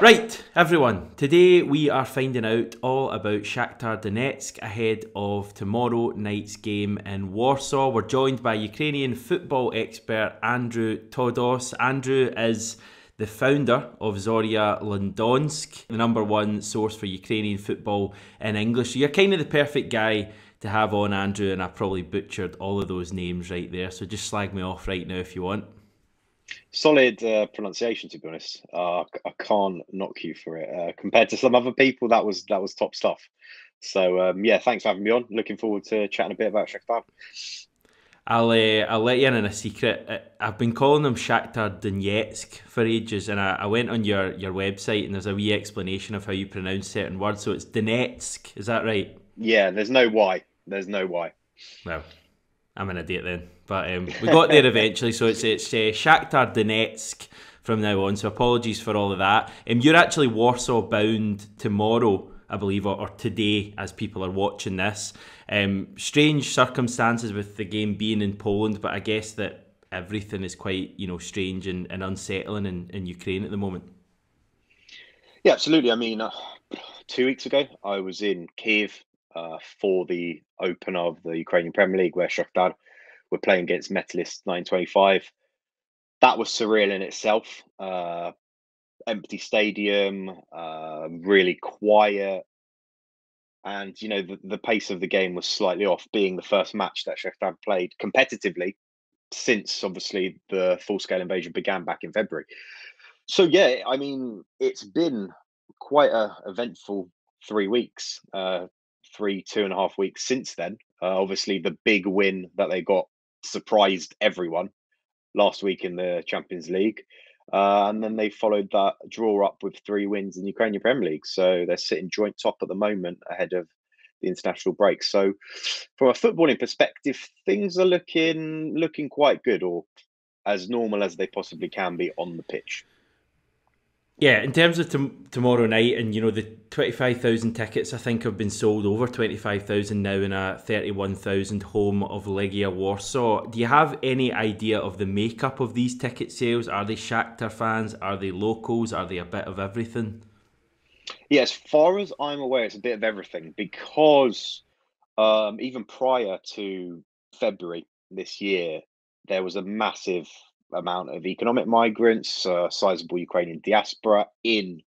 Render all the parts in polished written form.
Right, everyone, today we are finding out all about Shakhtar Donetsk ahead of tomorrow night's game in Warsaw. We're joined by Ukrainian football expert Andrew Todos. Andrew is the founder of Zorya Londonsk, the number one source for Ukrainian football in English. So you're kind of the perfect guy to have on, Andrew, and I probably butchered all of those names right there, so just slag me off right now if you want. Solid pronunciation, to be honest. I can't knock you for it. Compared to some other people, that was top stuff. So yeah, thanks for having me on. Looking forward to chatting a bit about Shakhtar. I'll let you in on a secret. I've been calling them Shakhtar Donetsk for ages, and I went on your website and there's a wee explanation of how you pronounce certain words. So it's Donetsk, is that right? Yeah, there's no why. There's no why. Well, I'm an idiot then, but we got there eventually. So it's Shakhtar Donetsk from now on. So apologies for all of that. You're actually Warsaw bound tomorrow, I believe, or today as people are watching this. Strange circumstances with the game being in Poland, but I guess that everything is quite strange and unsettling in Ukraine at the moment. Yeah, absolutely. I mean, 2 weeks ago, I was in Kiev for the opener of the Ukrainian Premier League, where Shakhtar were playing against Metalist 925. That was surreal in itself. Empty stadium, really quiet, and the pace of the game was slightly off, being the first match that Shakhtar played competitively since obviously the full scale invasion began back in February. So yeah, I mean it's been quite a eventful 3 weeks, 2.5 weeks since then. Obviously, the big win that they got surprised everyone last week in the Champions League. And then they followed that draw up with 3 wins in the Ukrainian Premier League. So they're sitting joint top at the moment ahead of the international break. So from a footballing perspective, things are looking quite good, or as normal as they possibly can be on the pitch. Yeah, in terms of tomorrow night, and the 25,000 tickets, I think have been sold, over 25,000 now in a 31,000 home of Legia Warsaw. Do you have any idea of the makeup of these ticket sales? Are they Shakhtar fans? Are they locals? Are they a bit of everything? Yeah, as far as I'm aware, it's a bit of everything because even prior to February this year, there was a massive amount of economic migrants, sizable Ukrainian diaspora in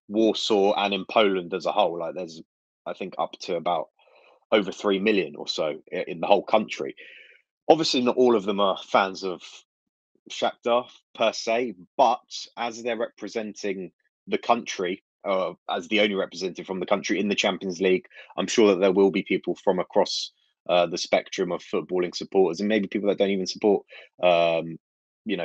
Warsaw and in Poland as a whole. Like there's, I think, up to about over 3 million or so in the whole country. Obviously, not all of them are fans of Shakhtar per se, but as they're representing the country, as the only representative from the country in the Champions League, I'm sure that there will be people from across the spectrum of footballing supporters, and maybe people that don't even support, um,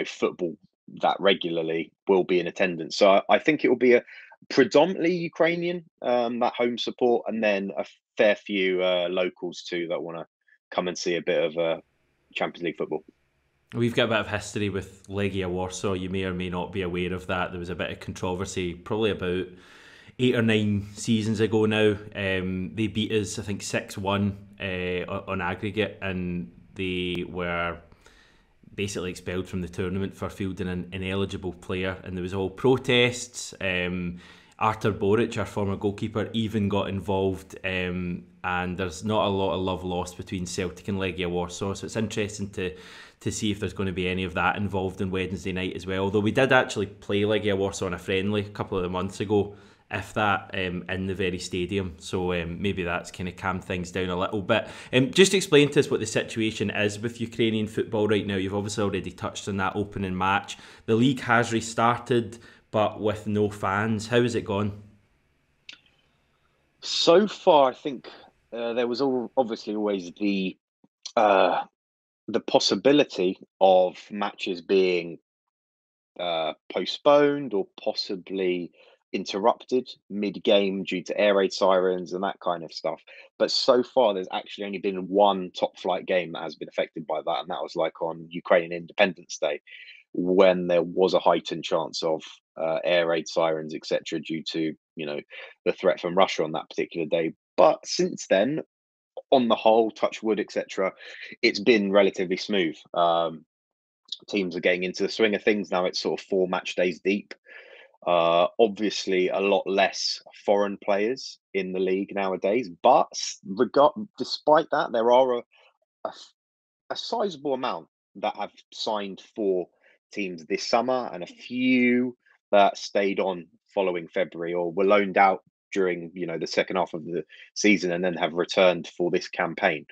football that regularly will be in attendance. So I think it will be a predominantly Ukrainian that home support, and then a fair few locals too that want to come and see a bit of Champions League football. We've got a bit of history with Legia Warsaw. You may or may not be aware of that. There was a bit of controversy probably about 8 or 9 seasons ago now. They beat us, I think, 6-1 on aggregate, and they were basically expelled from the tournament for fielding an ineligible player, and there was all protests. Artur Boric, our former goalkeeper, even got involved, and there's not a lot of love lost between Celtic and Legia Warsaw, so it's interesting to see if there's going to be any of that involved on Wednesday night as well. Although we did actually play Legia Warsaw in a friendly a couple of months ago, if that, in the very stadium. So maybe that's kind of calmed things down a little bit. Just explain to us what the situation is with Ukrainian football right now. You've obviously already touched on that opening match. The league has restarted, but with no fans. How has it gone? So far, I think there was obviously always uh, the possibility of matches being postponed or possibly interrupted mid-game due to air raid sirens and that kind of stuff. But so far, there's actually only been one top-flight game that has been affected by that, and that was like on Ukrainian Independence Day, when there was a heightened chance of air raid sirens, etc., due to the threat from Russia on that particular day. But since then, on the whole, touch wood, etc., it's been relatively smooth. Teams are getting into the swing of things now. It's sort of 4 match days deep. Obviously, a lot less foreign players in the league nowadays, but despite that, there are a a sizable amount that have signed for teams this summer, and a few that stayed on following February or were loaned out during the second half of the season and then have returned for this campaign.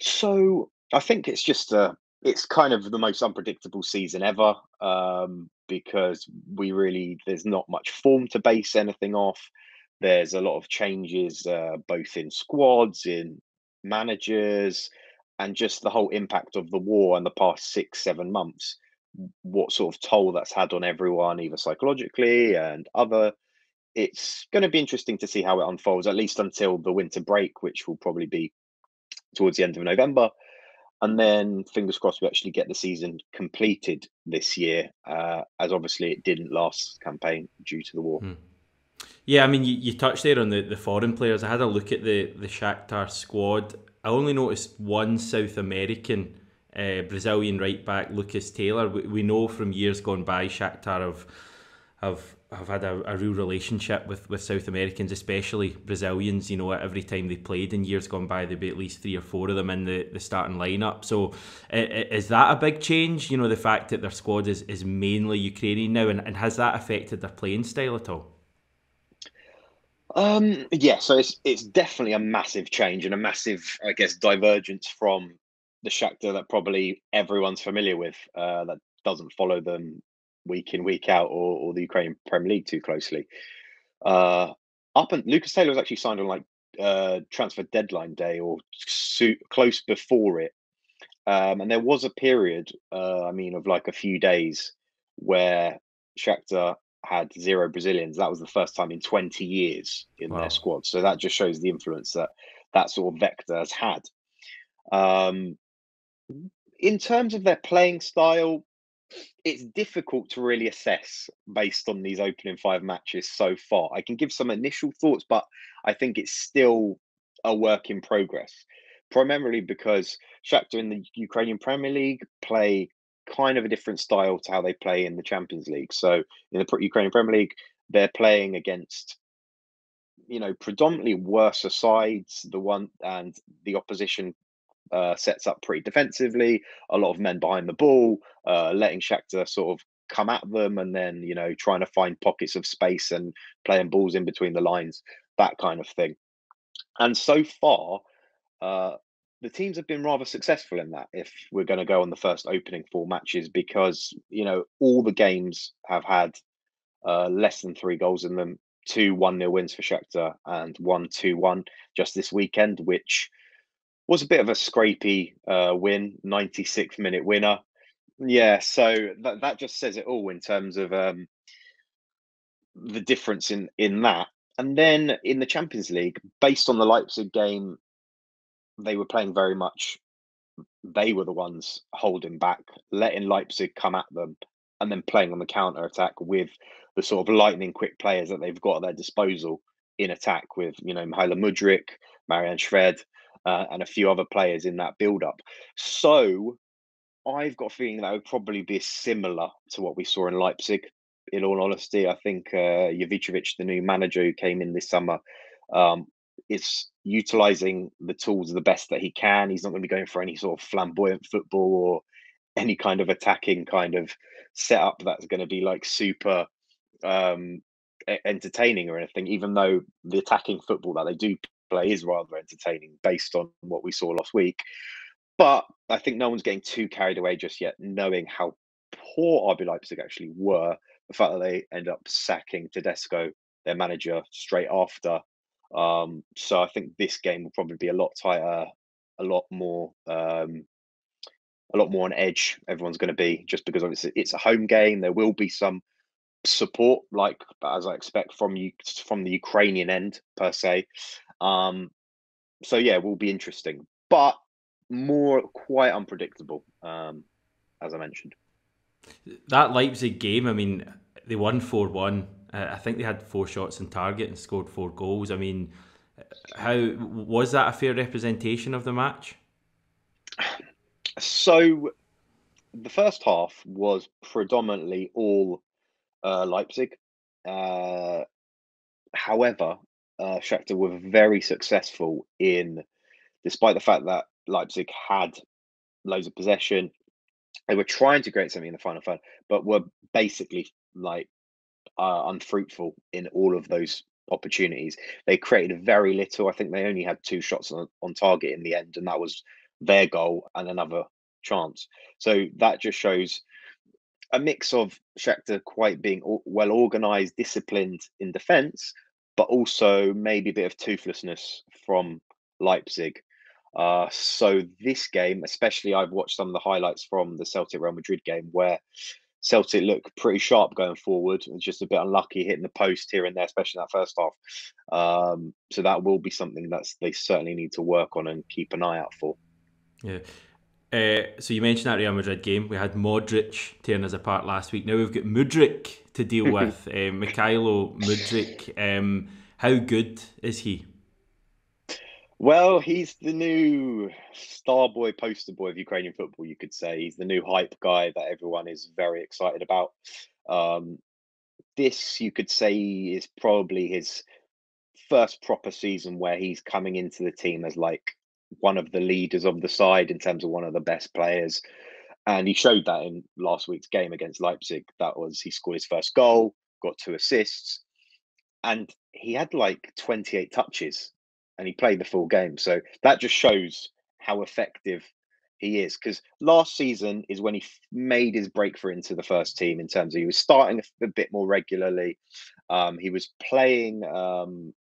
So I think it's kind of the most unpredictable season ever, because there's not much form to base anything off. There's a lot of changes, both in squads, in managers, and just the whole impact of the war in the past 6, 7 months. What sort of toll that's had on everyone, either psychologically and other. It's going to be interesting to see how it unfolds, at least until the winter break, which will probably be towards the end of November. And then fingers crossed we actually get the season completed this year, as obviously it didn't last campaign due to the war. Yeah, I mean, you touched there on the foreign players. I had a look at the Shakhtar squad. I only noticed one South American, Brazilian right back, Lucas Taylor. We know from years gone by, Shakhtar have had a real relationship with South Americans, especially Brazilians. Every time they played in years gone by, there'd be at least 3 or 4 of them in the starting lineup. So is that a big change? The fact that their squad is mainly Ukrainian now, and has that affected their playing style at all? Yeah, so it's definitely a massive change and a massive, I guess, divergence from the Shakhtar that probably everyone's familiar with, that doesn't follow them week in, week out, or the Ukrainian Premier League too closely. Uh, up and Lucas Taylor was actually signed on like transfer deadline day or close before it. And there was a period, of like a few days where Shakhtar had 0 Brazilians. That was the first time in 20 years in their Wow. squad. So that just shows the influence that that sort of vector has had. Um, in terms of their playing style, it's difficult to really assess based on these opening 5 matches so far. I can give some initial thoughts, but I think it's still a work in progress. Primarily because Shakhtar in the Ukrainian Premier League play kind of a different style to how they play in the Champions League. So in the Ukrainian Premier League, they're playing against predominantly worse sides. The opposition sets up pretty defensively, a lot of men behind the ball, letting Shakhtar sort of come at them, and then trying to find pockets of space and playing balls in between the lines, that kind of thing. And so far, uh, the teams have been rather successful in that. If we're going to go on the first opening 4 matches, because all the games have had less than 3 goals in them. 2 1-0 wins for Shakhtar and 1-2-1 just this weekend, which was a bit of a scrapey win, 96th minute winner. Yeah, so that just says it all in terms of the difference in that. And then in the Champions League, based on the Leipzig game, they were playing very much. They were the ones holding back, letting Leipzig come at them, and then playing on the counter attack with the sort of lightning quick players that they've got at their disposal in attack, with Mihailo Mudryk, Marian Shved, and a few other players in that build up. So I've got a feeling that would probably be similar to what we saw in Leipzig. In all honesty, I think Jovicevic, the new manager who came in this summer, um, is utilizing the tools the best that he can. He's not going to be going for any sort of flamboyant football or any kind of attacking kind of setup that's going to be like super um, entertaining or anything. Even though the attacking football that they do play is rather entertaining based on what we saw last week. But I think no one's getting too carried away just yet, knowing how poor RB Leipzig actually were. The fact that they end up sacking Tedesco, their manager, straight after. So I think this game will probably be a lot tighter, a lot more, a lot more on edge. Everyone's going to be, just because it's a home game. There will be some support, like as I expect from you from the Ukrainian end per se. Um, so yeah, it will be interesting, but more quite unpredictable, as I mentioned. That Leipzig game, I mean, they won 4-1. I think they had 4 shots on target and scored 4 goals. I mean, how was that a fair representation of the match? So the first half was predominantly all Leipzig. Uh, However, Shakhtar were very successful in, despite the fact that Leipzig had loads of possession, they were trying to create something in the final third, but were basically like unfruitful in all of those opportunities. They created very little. I think they only had two shots on target in the end, and that was their goal and another chance. So that just shows a mix of Shakhtar quite being well organized, disciplined in defence, but also maybe a bit of toothlessness from Leipzig. So this game, especially, I've watched some of the highlights from the Celtic Real Madrid game where Celtic look pretty sharp going forward and just a bit unlucky hitting the post here and there, especially in that first half. So that will be something that they certainly need to work on and keep an eye out for. Yeah. So you mentioned that Real Madrid game. We had Modric tearing us apart last week. Now we've got Mudryk to deal with. Mikhailo Mudryk. How good is he? Well, he's the new star boy, poster boy of Ukrainian football, you could say. He's the new hype guy that everyone is very excited about. Um, this, you could say, is probably his first proper season where he's coming into the team as like one of the leaders of the side in terms of one of the best players. And he showed that in last week's game against Leipzig. That was, he scored his first goal, got 2 assists, and he had like 28 touches and he played the full game. So that just shows how effective he is. Because last season is when he made his breakthrough into the first team in terms of he was starting a bit more regularly. He was playing,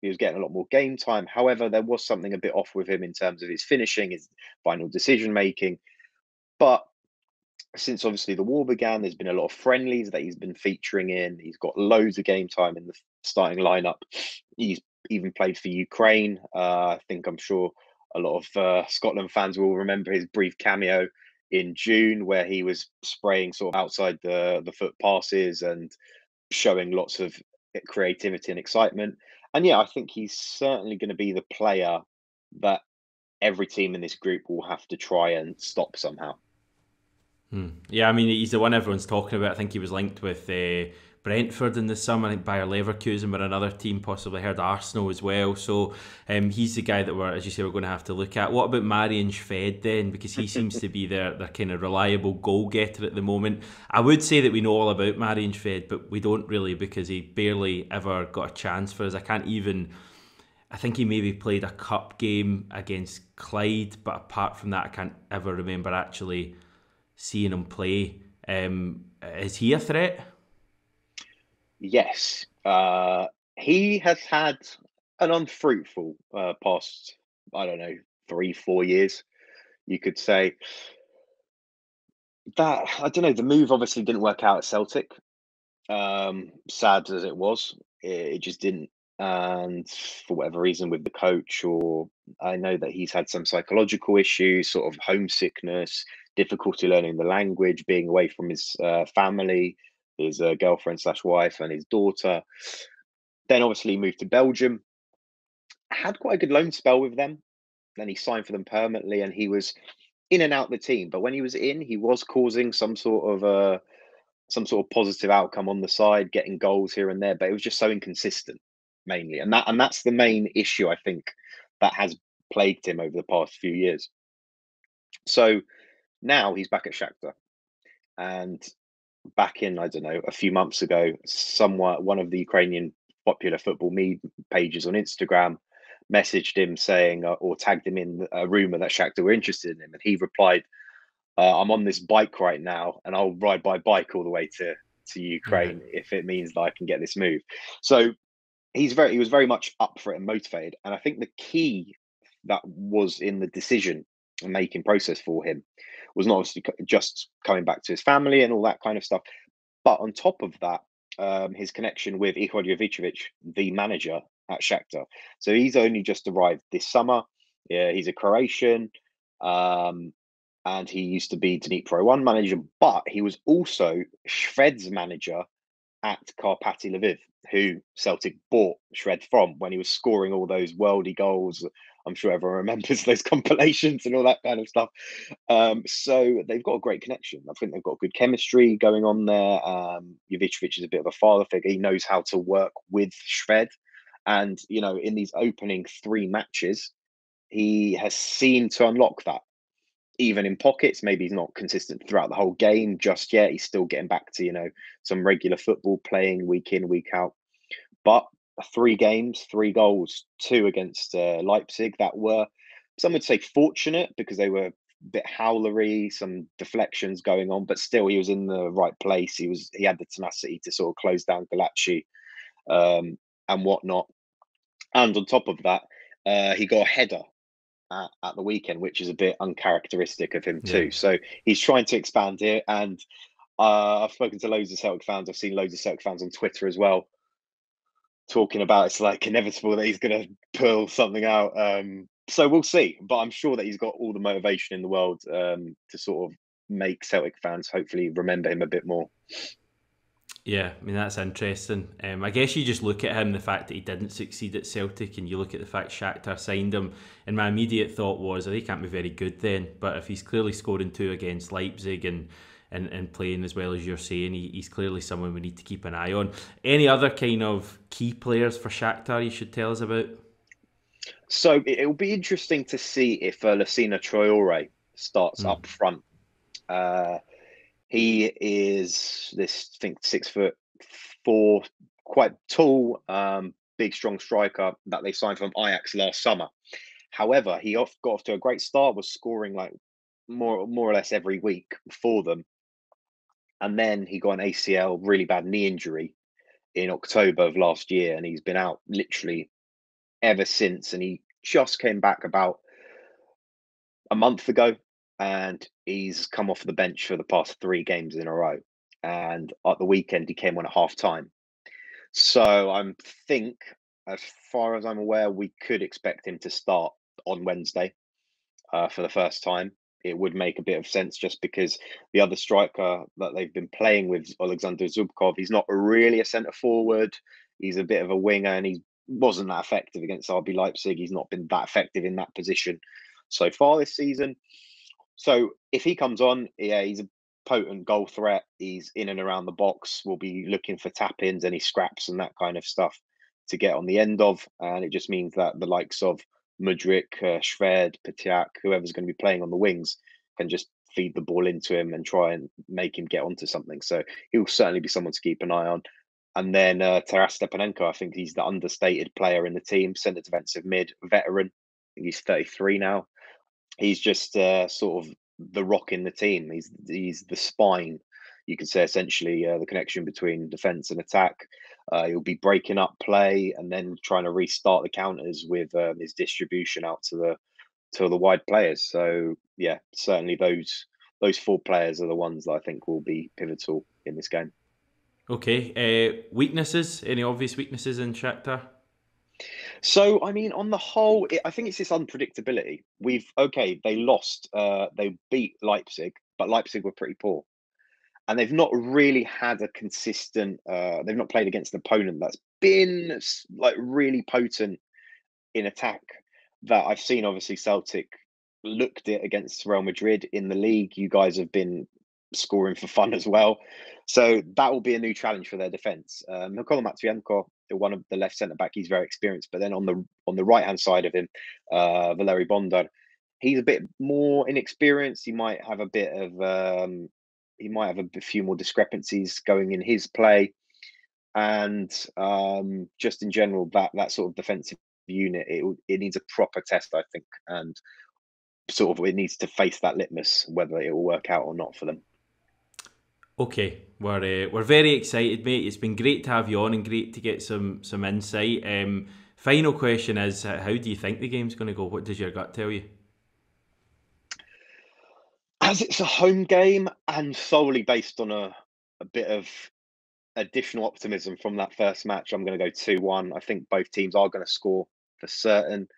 he was getting a lot more game time. However, there was something a bit off with him in terms of his finishing, his final decision making. But since obviously the war began, there's been a lot of friendlies that he's been featuring in. He's got loads of game time in the starting lineup. He's even played for Ukraine. I'm sure a lot of Scotland fans will remember his brief cameo in June where he was spraying sort of outside the foot passes and showing lots of creativity and excitement. And yeah, I think he's certainly going to be the player that every team in this group will have to try and stop somehow. Yeah, I mean, he's the one everyone's talking about. I think he was linked with Brentford in the summer. I think Bayer Leverkusen were another team, possibly heard Arsenal as well. So he's the guy that as you say, we're going to have to look at. What about Marian Shved then? Because he seems to be their kind of reliable goal getter at the moment. I would say that we know all about Marian Shved, but we don't really because he barely ever got a chance for us. I think he maybe played a cup game against Clyde, but apart from that, I can't ever remember actually seeing him play. Is he a threat? Yes. He has had an unfruitful past, I don't know, 3, 4 years, you could say. That, I don't know, the move obviously didn't work out at Celtic. Sad as it was, it just didn't. And for whatever reason, with the coach, or I know that he's had some psychological issues, sort of homesickness, difficulty learning the language, being away from his family, his girlfriend slash wife, and his daughter. Then obviously he moved to Belgium. Had quite a good loan spell with them. Then he signed for them permanently, and he was in and out the team. But when he was in, he was causing some sort of positive outcome on the side, getting goals here and there. But it was just so inconsistent, mainly, and that's the main issue I think that has plagued him over the past few years. So now he's back at Shakhtar, and back in, I don't know, a few months ago, one of the Ukrainian popular football pages on Instagram messaged him saying or tagged him in a rumor that Shakhtar were interested in him, and he replied, "I'm on this bike right now, and I'll ride by bike all the way to Yeah. Ukraine if it means that I can get this move." So he was very much up for it and motivated, and I think the key that was in the decision making process for him was not obviously just coming back to his family and all that kind of stuff, but on top of that, his connection with Ihor Jovicevic, the manager at Shakhtar. So he's only just arrived this summer. Yeah, he's a Croatian, um, and he used to be Dnipro One manager, but he was also Shved's manager at Karpaty Lviv, who Celtic bought Shved from when he was scoring all those worldy goals I'm sure everyone remembers those compilations and all that kind of stuff. So they've got a great connection. I think they've got good chemistry going on there. Jovic is a bit of a father figure. He knows how to work with Shved. And, in these opening 3 matches, he has seemed to unlock that. Even in pockets, maybe he's not consistent throughout the whole game just yet. He's still getting back to, some regular football, playing week in, week out. But 3 games, 3 goals, 2 against Leipzig that were, some would say, fortunate because they were a bit howlery, some deflections going on, but still he was in the right place. He had the tenacity to sort of close down Galacci and whatnot. And on top of that, he got a header at the weekend, which is a bit uncharacteristic of him too. So he's trying to expand here. And I've spoken to loads of Celtic fans. I've seen loads of Celtic fans on Twitter as well, talking about it's like inevitable that he's going to pull something out. So we'll see. But I'm sure that he's got all the motivation in the world to sort of make Celtic fans hopefully remember him a bit more. Yeah, I mean, that's interesting. I guess you just look at him, the fact that he didn't succeed at Celtic, and you look at the fact Shakhtar signed him, and my immediate thought was, he can't be very good then. But if he's clearly scoring 2 against Leipzig and playing as well as you're saying, he's clearly someone we need to keep an eye on. Any other kind of key players for Shakhtar you should tell us about? So it'll be interesting to see if Lassina Traore starts up front. He is this, I think, 6'4", quite tall, big, strong striker that they signed from Ajax last summer. However, he got off to a great start, was scoring like more or less every week for them. And then he got an ACL, really bad knee injury in October of last year. And he's been out literally ever since. And he just came back about a month ago. And he's come off the bench for the past 3 games in a row. And at the weekend, he came on at half time. So I think, as far as I'm aware, we could expect him to start on Wednesday for the first time. It would make a bit of sense just because the other striker that they've been playing with, Alexander Zubkov, he's not really a centre forward. He's a bit of a winger, and he wasn't that effective against RB Leipzig. He's not been that effective in that position so far this season. So if he comes on, he's a potent goal threat. He's in and around the box. We'll be looking for tap-ins, any scraps and that kind of stuff to get on the end of. And it just means that the likes of Mudryk, Shved, Petiak, whoever's going to be playing on the wings, can just feed the ball into him and try and make him get onto something. So he'll certainly be someone to keep an eye on. And then Taras Stepanenko, I think he's the understated player in the team, centre defensive mid, veteran. I think he's 33 now. He's just sort of the rock in the team. He's the spine, you could say, essentially, the connection between defence and attack. He'll be breaking up play and then trying to restart the counters with his distribution out to the wide players. So yeah, certainly those 4 players are the ones that I think will be pivotal in this game. Okay, weaknesses? Any obvious weaknesses in Shakhtar? So, I mean, on the whole, I think it's this unpredictability. They lost, they beat Leipzig, but Leipzig were pretty poor. And they've not really had a consistent, they've not played against an opponent that's been like really potent in attack that I've seen. Obviously, Celtic looked it against Real Madrid in the league. You guys have been scoring for fun as well. So that will be a new challenge for their defence. Nikola Matvienko, one of the left centre back, he's very experienced. But then on the right hand side of him, Valeri Bondar, he's a bit more inexperienced. He might have a bit of a few more discrepancies going in his play, and just in general, that sort of defensive unit, it needs a proper test, I think, and sort of it needs to face that litmus whether it will work out or not for them. Okay, we're very excited, mate. It's been great to have you on and great to get some insight. Final question is, how do you think the game's going to go? What does your gut tell you? As it's a home game and solely based on a bit of additional optimism from that first match, I'm going to go 2-1. I think both teams are going to score for certain.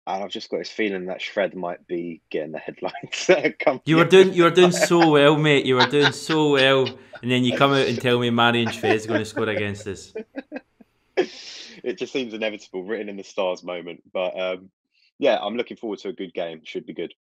And I've just got this feeling that Shred might be getting the headlines. You were doing so well, mate. You were doing so well, and then you come out and tell me Marian Shved's going to score against us. It just seems inevitable, written in the stars moment. But yeah, I'm looking forward to a good game. Should be good.